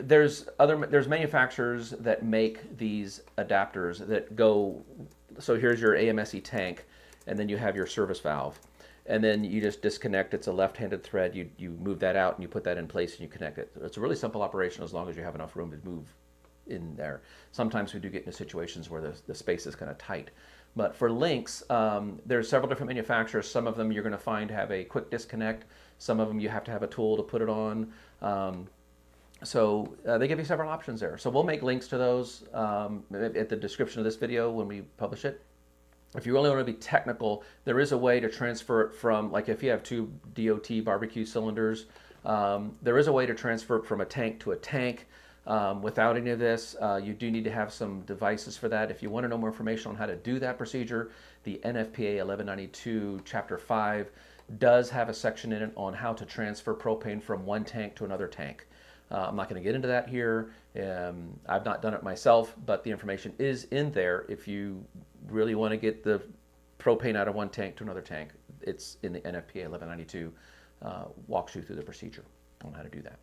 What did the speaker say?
There's manufacturers that make these adapters that go, so here's your AMSE tank, and then you have your service valve. And then you just disconnect. It's a left-handed thread. You move that out and you put that in place and you connect it. It's a really simple operation as long as you have enough room to move in there. Sometimes we do get into situations where the space is kind of tight. But for links, there's several different manufacturers. Some of them you're going to find have a quick disconnect. Some of them you have to have a tool to put it on. So they give you several options there. So we'll make links to those at the description of this video when we publish it. If you really want to be technical, there is a way to transfer it from, like if you have two DOT barbecue cylinders, there is a way to transfer it from a tank to a tank without any of this. You do need to have some devices for that. If you want to know more information on how to do that procedure, the NFPA 1192 Chapter 5 does have a section in it on how to transfer propane from one tank to another tank. I'm not going to get into that here. I've not done it myself, but the information is in there. If you really want to get the propane out of one tank to another tank, it's in the NFPA 1192. Walks you through the procedure on how to do that.